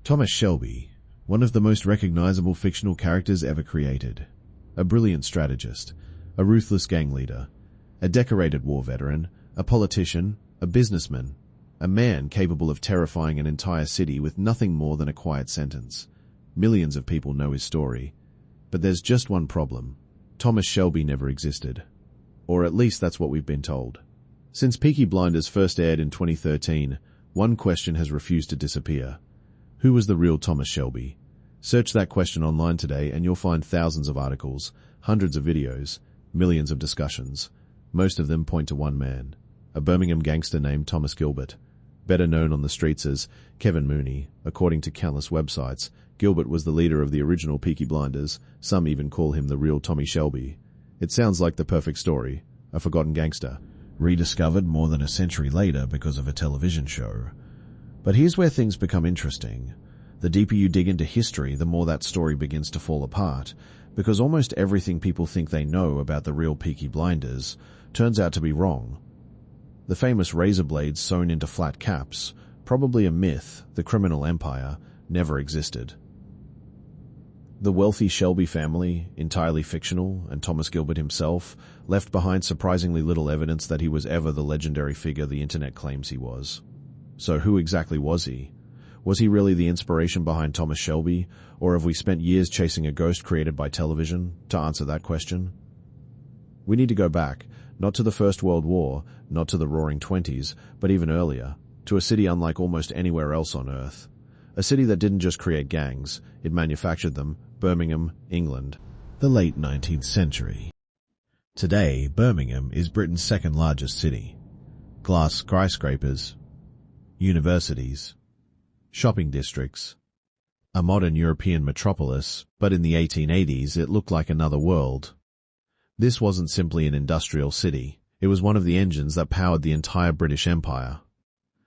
Thomas Shelby, one of the most recognizable fictional characters ever created. A brilliant strategist, a ruthless gang leader, a decorated war veteran, a politician, a businessman, a man capable of terrifying an entire city with nothing more than a quiet sentence. Millions of people know his story. But there's just one problem. Thomas Shelby never existed. Or at least that's what we've been told. Since Peaky Blinders first aired in 2013, one question has refused to disappear. Who was the real Thomas Shelby? Search that question online today and you'll find thousands of articles, hundreds of videos, millions of discussions. Most of them point to one man, a Birmingham gangster named Thomas Gilbert. Better known on the streets as Kevin Mooney. According to countless websites, Gilbert was the leader of the original Peaky Blinders. Some even call him the real Tommy Shelby. It sounds like the perfect story, a forgotten gangster, rediscovered more than a century later because of a television show. But here's where things become interesting. The deeper you dig into history, the more that story begins to fall apart, because almost everything people think they know about the real Peaky Blinders turns out to be wrong. The famous razor blades sewn into flat caps, probably a myth. The criminal empire never existed. The wealthy Shelby family, entirely fictional, and Thomas Gilbert himself, left behind surprisingly little evidence that he was ever the legendary figure the internet claims he was. So who exactly was he? Was he really the inspiration behind Thomas Shelby, or have we spent years chasing a ghost created by television? To answer that question, we need to go back, not to the First World War, not to the Roaring Twenties, but even earlier, to a city unlike almost anywhere else on Earth. A city that didn't just create gangs, it manufactured them. Birmingham, England. The late 19th century. Today, Birmingham is Britain's second largest city. Glass skyscrapers, universities, shopping districts, a modern European metropolis, but in the 1880s it looked like another world. This wasn't simply an industrial city, it was one of the engines that powered the entire British Empire.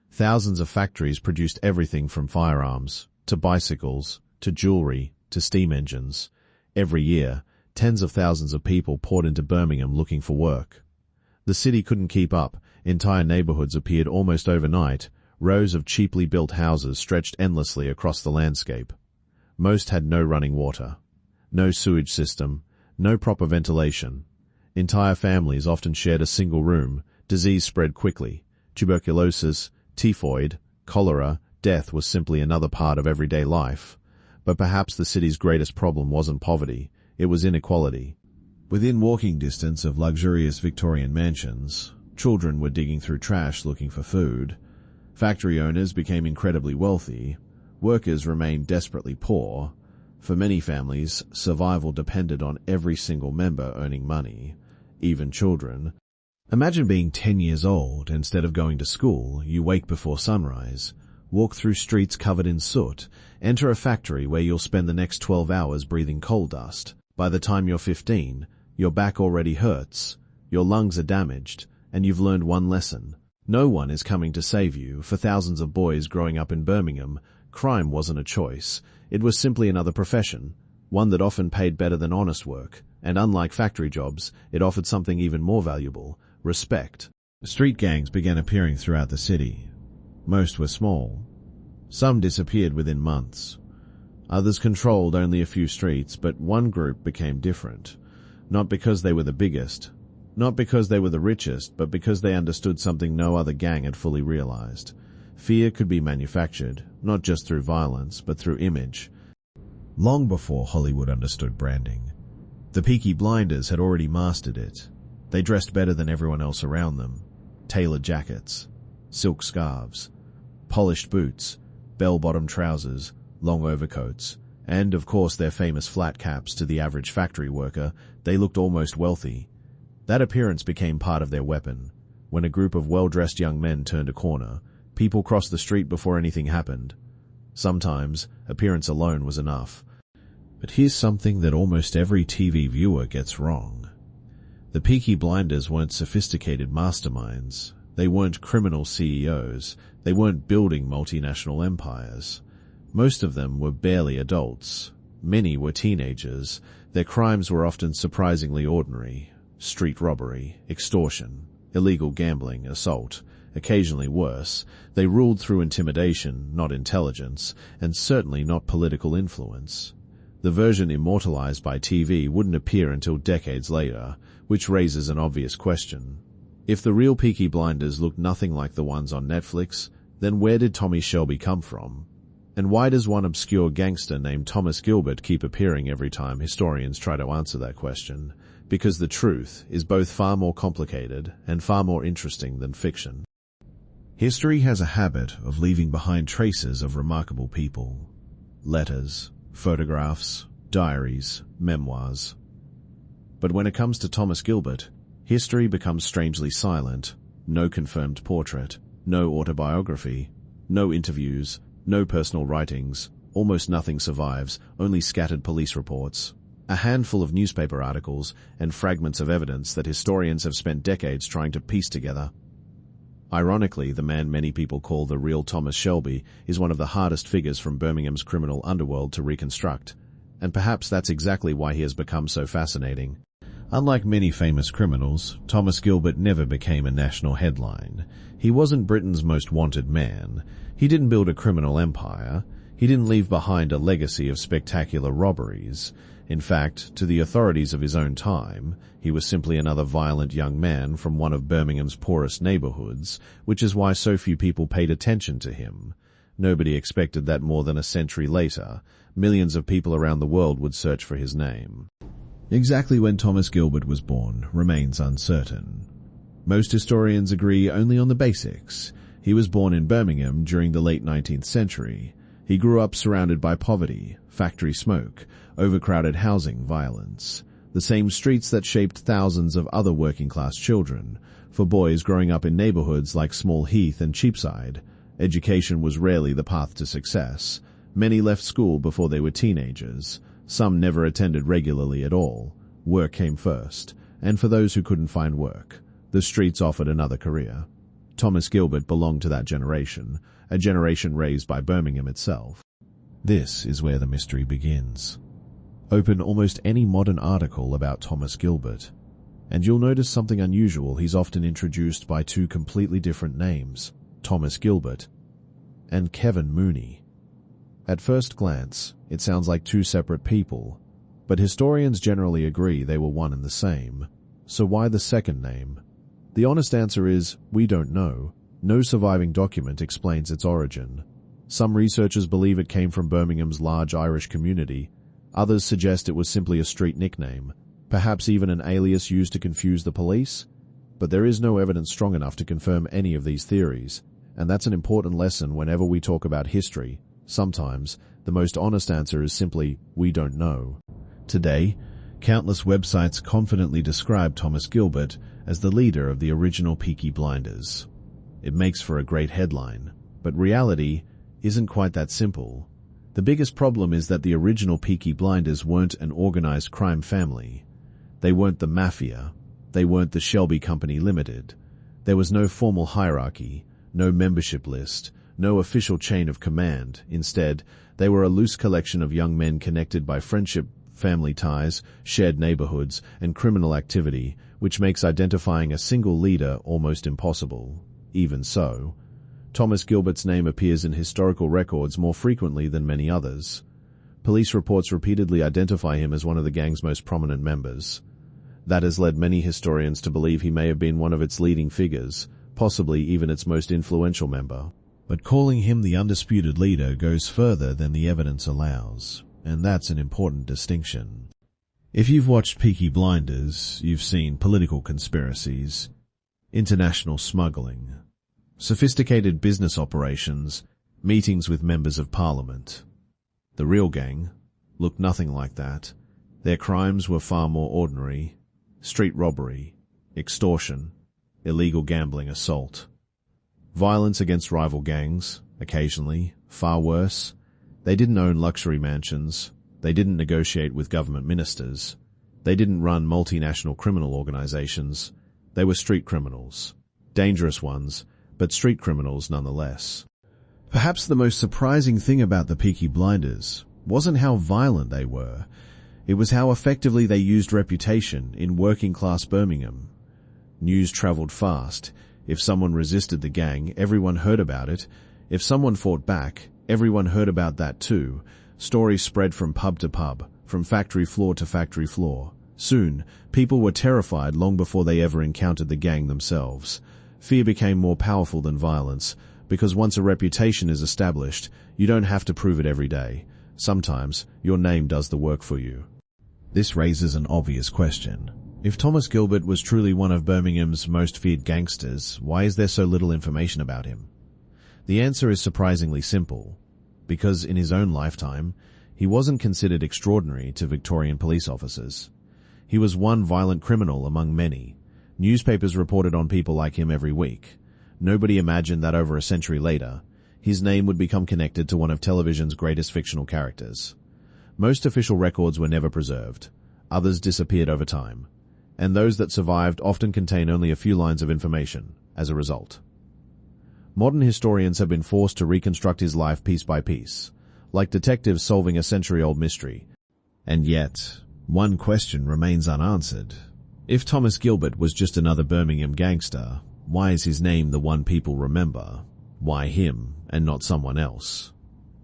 Thousands of factories produced everything from firearms, to bicycles, to jewelry, to steam engines. Every year, tens of thousands of people poured into Birmingham looking for work. The city couldn't keep up, entire neighborhoods appeared almost overnight, rows of cheaply built houses stretched endlessly across the landscape. Most had no running water, no sewage system, no proper ventilation. Entire families often shared a single room. Disease spread quickly. Tuberculosis, typhoid, cholera, death was simply another part of everyday life. But perhaps the city's greatest problem wasn't poverty, it was inequality. Within walking distance of luxurious Victorian mansions, children were digging through trash looking for food. Factory owners became incredibly wealthy. Workers remained desperately poor. For many families, survival depended on every single member earning money, even children. Imagine being 10 years old. Instead of going to school, you wake before sunrise, walk through streets covered in soot, enter a factory where you'll spend the next 12 hours breathing coal dust. By the time you're 15, your back already hurts, your lungs are damaged, and you've learned one lesson. No one is coming to save you. For thousands of boys growing up in Birmingham, crime wasn't a choice. It was simply another profession, one that often paid better than honest work, and unlike factory jobs, it offered something even more valuable: respect. Street gangs began appearing throughout the city. Most were small. Some disappeared within months. Others controlled only a few streets, but one group became different. Not because they were the biggest, not because they were the richest, but because they understood something no other gang had fully realized. Fear could be manufactured, not just through violence, but through image. Long before Hollywood understood branding, the Peaky Blinders had already mastered it. They dressed better than everyone else around them. Tailored jackets, silk scarves, polished boots, bell-bottom trousers, long overcoats, and of course their famous flat caps. To the average factory worker, they looked almost wealthy. That appearance became part of their weapon. When a group of well-dressed young men turned a corner, people crossed the street before anything happened. Sometimes, appearance alone was enough. But here's something that almost every TV viewer gets wrong. The Peaky Blinders weren't sophisticated masterminds. They weren't criminal CEOs. They weren't building multinational empires. Most of them were barely adults. Many were teenagers. Their crimes were often surprisingly ordinary: street robbery, extortion, illegal gambling, assault. occasionally worse. They ruled through intimidation, not intelligence, and certainly not political influence. The version immortalized by TV wouldn't appear until decades later, which raises an obvious question. If the real Peaky Blinders looked nothing like the ones on Netflix, then where did Tommy Shelby come from? And why does one obscure gangster named Thomas Gilbert keep appearing every time historians try to answer that question? Because the truth is both far more complicated and far more interesting than fiction. History has a habit of leaving behind traces of remarkable people. Letters, photographs, diaries, memoirs. But when it comes to Thomas Gilbert, history becomes strangely silent. No confirmed portrait, no autobiography, no interviews, no personal writings, almost nothing survives, only scattered police reports, a handful of newspaper articles, and fragments of evidence that historians have spent decades trying to piece together. Ironically, the man many people call the real Thomas Shelby is one of the hardest figures from Birmingham's criminal underworld to reconstruct, and perhaps that's exactly why he has become so fascinating. Unlike many famous criminals, Thomas Gilbert never became a national headline. He wasn't Britain's most wanted man. He didn't build a criminal empire. He didn't leave behind a legacy of spectacular robberies. In fact, to the authorities of his own time, he was simply another violent young man from one of Birmingham's poorest neighborhoods, which is why so few people paid attention to him. Nobody expected that more than a century later, millions of people around the world would search for his name. Exactly when Thomas Gilbert was born remains uncertain. Most historians agree only on the basics. He was born in Birmingham during the late 19th century. He grew up surrounded by poverty, factory smoke, overcrowded housing, violence. The same streets that shaped thousands of other working-class children. For boys growing up in neighborhoods like Small Heath and Cheapside, education was rarely the path to success. Many left school before they were teenagers. Some never attended regularly at all. Work came first, and for those who couldn't find work, the streets offered another career. Thomas Gilbert belonged to that generation, a generation raised by Birmingham itself. This is where the mystery begins. Open almost any modern article about Thomas Gilbert, and you'll notice something unusual. He's often introduced by two completely different names, Thomas Gilbert and Kevin Mooney. At first glance, it sounds like two separate people, but historians generally agree they were one and the same. So why the second name? The honest answer is, we don't know. No surviving document explains its origin. Some researchers believe it came from Birmingham's large Irish community. Others suggest it was simply a street nickname, perhaps even an alias used to confuse the police. But there is no evidence strong enough to confirm any of these theories, and that's an important lesson whenever we talk about history. Sometimes, the most honest answer is simply, we don't know. Today, countless websites confidently describe Thomas Gilbert as the leader of the original Peaky Blinders. It makes for a great headline, but reality isn't quite that simple. The biggest problem is that the original Peaky Blinders weren't an organized crime family. They weren't the mafia. They weren't the Shelby Company Limited. There was no formal hierarchy, no membership list, no official chain of command. Instead, they were a loose collection of young men connected by friendship, family ties, shared neighborhoods, and criminal activity, which makes identifying a single leader almost impossible. Even so, Thomas Gilbert's name appears in historical records more frequently than many others. Police reports repeatedly identify him as one of the gang's most prominent members. That has led many historians to believe he may have been one of its leading figures, possibly even its most influential member. But calling him the undisputed leader goes further than the evidence allows, and that's an important distinction. If you've watched Peaky Blinders, you've seen political conspiracies, international smuggling, sophisticated business operations, meetings with members of parliament. The real gang looked nothing like that. Their crimes were far more ordinary: street robbery, extortion, illegal gambling, assault. Violence against rival gangs, occasionally, far worse. They didn't own luxury mansions. They didn't negotiate with government ministers. They didn't run multinational criminal organizations. They were street criminals. Dangerous ones, but street criminals nonetheless. Perhaps the most surprising thing about the Peaky Blinders wasn't how violent they were. It was how effectively they used reputation in working-class Birmingham. News traveled fast. If someone resisted the gang, everyone heard about it. If someone fought back, everyone heard about that too. Stories spread from pub to pub, from factory floor to factory floor. Soon, people were terrified long before they ever encountered the gang themselves. Fear became more powerful than violence, because once a reputation is established, you don't have to prove it every day. Sometimes, your name does the work for you. This raises an obvious question. If Thomas Gilbert was truly one of Birmingham's most feared gangsters, why is there so little information about him? The answer is surprisingly simple. Because in his own lifetime, he wasn't considered extraordinary to Victorian police officers. He was one violent criminal among many. Newspapers reported on people like him every week. Nobody imagined that over a century later, his name would become connected to one of television's greatest fictional characters. Most official records were never preserved. Others disappeared over time. And those that survived often contain only a few lines of information as a result. Modern historians have been forced to reconstruct his life piece by piece, like detectives solving a century-old mystery. And yet, one question remains unanswered. If Thomas Gilbert was just another Birmingham gangster, why is his name the one people remember? Why him and not someone else?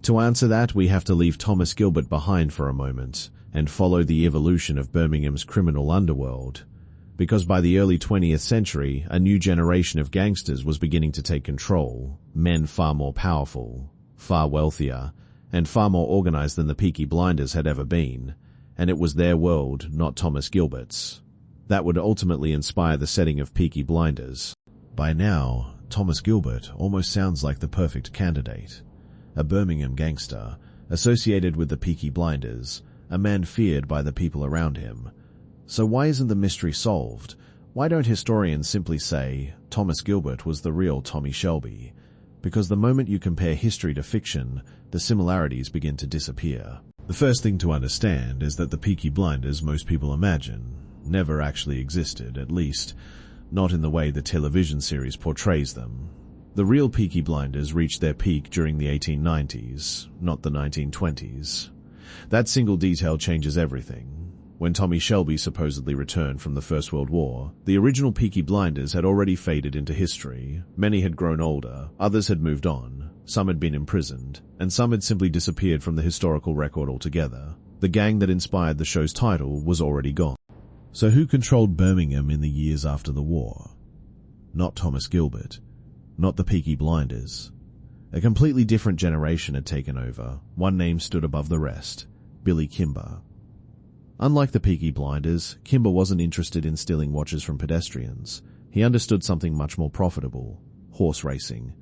To answer that, we have to leave Thomas Gilbert behind for a moment and follow the evolution of Birmingham's criminal underworld. Because by the early 20th century, a new generation of gangsters was beginning to take control, men far more powerful, far wealthier, and far more organized than the Peaky Blinders had ever been, and it was their world, not Thomas Gilbert's. That would ultimately inspire the setting of Peaky Blinders. By now, Thomas Gilbert almost sounds like the perfect candidate. A Birmingham gangster, associated with the Peaky Blinders, a man feared by the people around him. So why isn't the mystery solved? Why don't historians simply say, Thomas Gilbert was the real Tommy Shelby? Because the moment you compare history to fiction, the similarities begin to disappear. The first thing to understand is that the Peaky Blinders most people imagine never actually existed, at least not in the way the television series portrays them. The real Peaky Blinders reached their peak during the 1890s, not the 1920s. That single detail changes everything. When Tommy Shelby supposedly returned from the First World War, the original Peaky Blinders had already faded into history. Many had grown older, others had moved on, some had been imprisoned, and some had simply disappeared from the historical record altogether. The gang that inspired the show's title was already gone. So who controlled Birmingham in the years after the war? Not Thomas Gilbert, not the Peaky Blinders. A completely different generation had taken over. One name stood above the rest: Billy Kimber. Unlike the Peaky Blinders, Kimber wasn't interested in stealing watches from pedestrians. He understood something much more profitable: horse racing,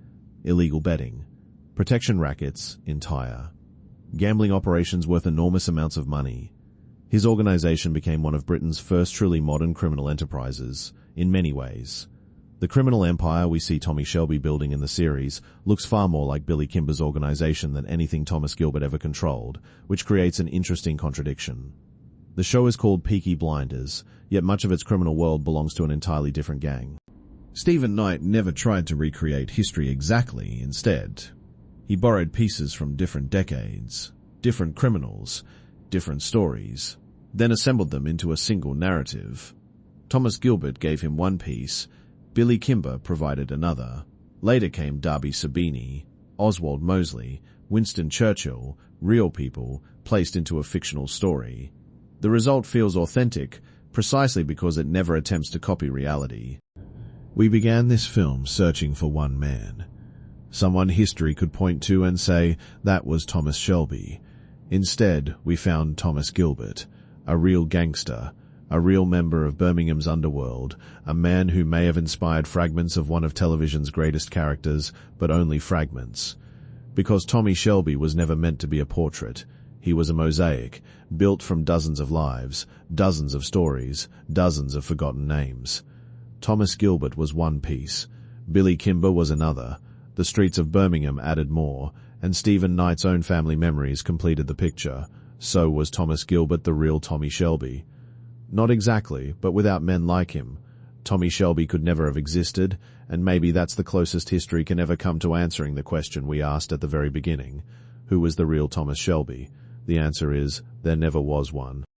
illegal betting, protection rackets in Tyre, gambling operations worth enormous amounts of money. His organization became one of Britain's first truly modern criminal enterprises, in many ways. The criminal empire we see Tommy Shelby building in the series looks far more like Billy Kimber's organization than anything Thomas Gilbert ever controlled, which creates an interesting contradiction. The show is called Peaky Blinders, yet much of its criminal world belongs to an entirely different gang. Stephen Knight never tried to recreate history exactly. Instead, he borrowed pieces from different decades, different criminals, different stories, then assembled them into a single narrative. Thomas Gilbert gave him one piece, Billy Kimber provided another. Later came Darby Sabini, Oswald Mosley, Winston Churchill, real people placed into a fictional story. The result feels authentic, precisely because it never attempts to copy reality. We began this film searching for one man. Someone history could point to and say, that was Thomas Shelby. Instead, we found Thomas Gilbert, a real gangster, a real member of Birmingham's underworld, a man who may have inspired fragments of one of television's greatest characters, but only fragments. Because Tommy Shelby was never meant to be a portrait. He was a mosaic, built from dozens of lives, dozens of stories, dozens of forgotten names. Thomas Gilbert was one piece. Billy Kimber was another. The streets of Birmingham added more, and Stephen Knight's own family memories completed the picture. So was Thomas Gilbert the real Tommy Shelby? Not exactly, but without men like him, Tommy Shelby could never have existed, and maybe that's the closest history can ever come to answering the question we asked at the very beginning. Who was the real Thomas Shelby? The answer is, there never was one.